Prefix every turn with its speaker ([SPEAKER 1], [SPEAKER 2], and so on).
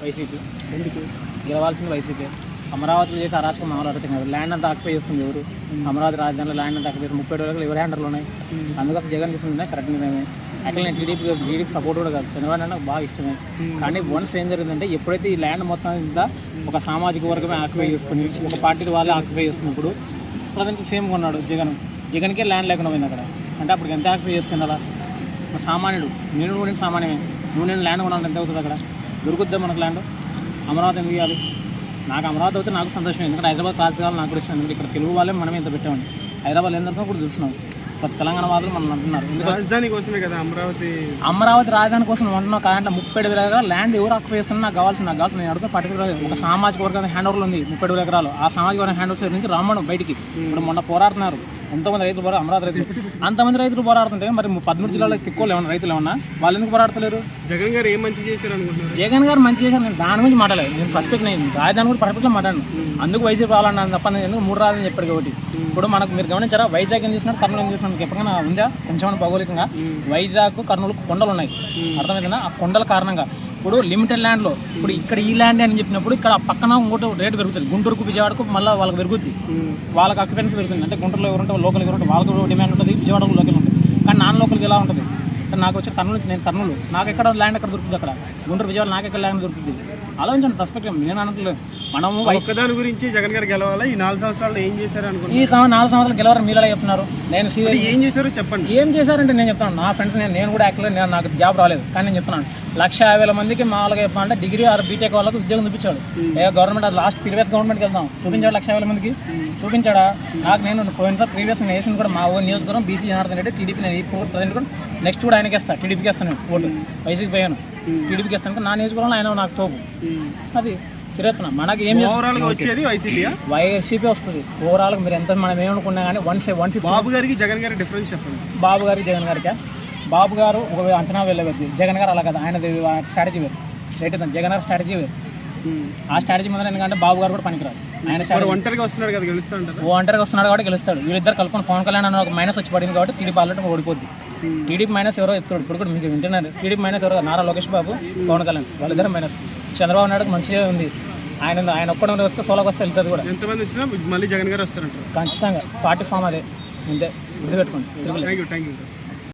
[SPEAKER 1] YCP. ఎందుకు గెలవాల్సింది YCP? అమరావతిలో చేసి అరాచకం మామూలు అరాచకం కాదు. ల్యాండ్ అంతా ఆక్యుపై చేసుకుంది ఎవరు? అమరావతి రాజధానిలో ల్యాండ్ అంతా ఆక్యుపై 30 రోజులు ఎవరి హ్యాండర్లు ఉన్నాయి. అందుకోసం జగన్ తీసుకుంటే కరెక్ట్ నిర్ణయమే. యాక్చువల్ నేను టీడీపీ సపోర్ట్ కూడా కాదు, చంద్రబాబు నాయుడు నాకు బాగా ఇష్టమే. కానీ వన్స్ ఏం జరిగిందంటే ఎప్పుడైతే ఈ ల్యాండ్ మొత్తం ఇంత ఒక సామాజిక వర్గమే ఆక్యుపై చేసుకుని ఒక పార్టీకి వాళ్ళే ఆక్యుపై చేసుకున్నప్పుడు ప్రజెంట్ సేమ్ కొన్నాడు జగన్కే ల్యాండ్ లేకుండా పోయింది అక్కడ. అంటే అప్పుడు ఎంత ఆక్యుపై చేసుకుని అలా సామాన్యుడు నేను కూడా సామాన్యమే. నేను ల్యాండ్ కొనాలంటే ఎంత అవుతుంది? అక్కడ దొరుకుద్దా మనకు ల్యాండ్? అమరావతి ఎందుకు ఇవ్వాలి? నాకు అమరావతి అయితే నాకు సంతోషం. ఎందుకంటే హైదరాబాద్ ప్రాంతాలు నాకు కూడా ఇష్టం. ఎందుకంటే ఇక్కడ తెలుగు వాళ్ళే మనమే ఇంత పెట్టామని. హైదరాబాద్ ఏంటంటే కూడా చూస్తున్నాం. తెలంగాణ వాళ్ళు మనం అంటున్నారు
[SPEAKER 2] రాజధాని కోసమే కదా
[SPEAKER 1] అమరావతి రాజధాని కోసం అంటున్నాం. కానీ 37,000 ఎకరాలు ల్యాండ్ ఎవరు ఆక్యుపై చేస్తున్నా నాకు కావాల్సింది. నేను అడుగుతా పర్టికులర్ ఒక సామాజిక వర్గం హ్యాండ్ ఓవర్లు ఉంది 37,000 ఎకరాలు. ఆ సామాజిక వర్గం హ్యాండ్ ఓవర్స్ నుంచి రమ్మడం బయటికి. ఇప్పుడు మొన్న పోరాడుతున్నారు ఎంతోమంది రైతులు అమరావతి రైతులు. అంతమంది రైతులు పోరాడుతుంటే మరి 13 జిల్లాలో తిక్కువలు ఏమన్నా రైతులు ఏమన్నా వాళ్ళు ఎందుకు పోరాడతలేరు?
[SPEAKER 2] జగన్ గారు ఏం మంచి చేశారు అనుకుంటున్నారు?
[SPEAKER 1] జగన్ గారు మంచి చేశారు. నేను దాని గురించి మాట్లాడలేదు. నేను పర్ఫెక్ట్ రాజధాని కూడా పర్ఫెక్ట్గా మాట్లాడను. అందుకు వైజాగ్ రావాలన్నాను తప్ప ఎందుకు 3 రాజధాని చెప్పాడు కాబట్టి. ఇప్పుడు మనకు మీరు గమనించారా వైజాగ్ ఏం చేసినాడు, కర్నూలు ఏం చేసినాడు? ఎప్పటికైనా ఉందా కొంచెం భౌగోళికంగా? వైజాగ్ కర్నూలు కొండలు ఉన్నాయి, అర్థమైందా? ఆ కొండల కారణంగా ఇప్పుడు లిమిటెడ్ ల్యాండ్లో ఇప్పుడు ఇక్కడ ఈ ల్యాండ్ అని చెప్పినప్పుడు ఇక్కడ పక్కన ఇంకోటి రేటు పెరుగుతుంది. గుంటూరుకు విజయవాడకు మళ్ళీ వాళ్ళకి పెరుగుద్ది, వాళ్ళకి ఆక్యుపెన్సీ పెరుగుతుంది. అంటే గుంటూరులో ఎవరుంటే లోకల్ ఎవరుంటే వాళ్ళకు డిమాండ్ ఉంటుంది, విజయవాడకు లోకల్ ఉంటుంది. కానీ నాన్ లోకల్కి ఎలా ఉంటుంది? నాకు వచ్చే కర్నూలు నుంచి నేను కర్నూలు నాకు ఎక్కడ ల్యాండ్ ఎక్కడ దొరుకుతుంది? అక్కడ గుంటూరు విజయవాడ నాకు ఎక్కడ ల్యాండ్ దొరుకుతుంది? ఆలోచించండి పర్స్పెక్టివ్. నేను అనట్లేదు మనము
[SPEAKER 2] ఒక్కదాని గురించి జగన్ గారు గెలవాలా? ఈ 4 సంవత్సరాలు ఏం చేశారు అనుకుంటున్నారు?
[SPEAKER 1] ఈ 4 సంవత్సరాలు గెలవాలని మీరు చెప్తున్నారు. నేను
[SPEAKER 2] ఏం చేశారో చెప్పండి.
[SPEAKER 1] ఏం చేశారంటే నేను చెప్తాను. నా ఫ్రెండ్స్ నేను కూడా యాక్చువల్గా నాకు జాబ్ రాలేదు, కానీ నేను చెప్తున్నాను 150,000 మందికి మామూలుగా చెప్పాలంటే డిగ్రీ ఆర్ బీటెక్ వాళ్ళకి ఉద్యోగం చూపించాడు. గవర్నమెంట్ లాస్ట్ ప్రీవియస్ గవర్నమెంట్కి వెళ్దాం చూపించాడు 150,000 మందికి చూపించాడా? నాకు నేను పోయినసారి ప్రీవియస్ వేసింది కూడా మా ఓన్ నియోజకవర్గం బీసీ జనార్దన్ రెడ్డి టీడీపీ. నేను ఇప్పుడు ప్రజెంట్ కూడా నెక్స్ట్ కూడా ఆయనకి వేస్తాను, టీడీపీకి వేస్తాను ఓటు. వైసీపీ పోయాను, టీడీపీకి వేస్తాను. నా నియోజకవర్గంలో ఆయన నాకు తోపు. అది సిరేత్తున్నా మనకి ఏం
[SPEAKER 2] వచ్చేది
[SPEAKER 1] వైసీపీ వస్తుంది ఓవరాల్గా. మీరు ఎంత మనం ఏమనుకున్నా కానీ 150.
[SPEAKER 2] బాబు గారికి జగన్ గారి డిఫరెన్స్ చెప్పండి.
[SPEAKER 1] బాబు గారికి జగన్ గారికి బాబు గారు ఒక అంచనా వెళ్ళవచ్చు, జగన్ గారు అలా కదా. ఆయన స్ట్రాటజీ వేరు, రైట్ అవుతుంది. జగన్ గారు స్ట్రాటజీ వేరు. ఆ స్ట్రాటజీ మీద ఎందుకంటే బాబు గారు కూడా పనికిరాదు. ఆయన
[SPEAKER 2] ఒంటరిగా వస్తున్నాడు కదా, గెలుస్తాడు.
[SPEAKER 1] ఒంటరిగా వస్తున్నాడు కాబట్టి గెలుస్తాడు. వీళ్ళిద్దరు కలుపుకొని పవన్ కళ్యాణ్ అన్న ఒక మైనస్ వచ్చి పడింది కాబట్టి టీడీపీ ఆల్రెడీ ఓడిపోద్ది. టీడీపీ మైనస్ ఎవరో ఎత్తాడు ఇప్పుడు కూడా మీకు వింటున్నారు. టీడీపీ మైనస్ ఎవరో నారా లోకేష్ బాబు, పవన్ కళ్యాణ్ వాళ్ళిద్దరు మైనస్. చంద్రబాబు నాయుడు మంచిగా ఉంది. ఆయన ఒక్కడే వస్తే సోలోకి వస్తే వెళ్తుంది కూడా.
[SPEAKER 2] ఎంతమంది వచ్చినా మళ్ళీ జగన్ గారు వస్తారంటారు
[SPEAKER 1] ఖచ్చితంగా. పార్టీ ఫామ్ అదే అంతే, గుర్తుపెట్టుకోండి.
[SPEAKER 2] Thank you.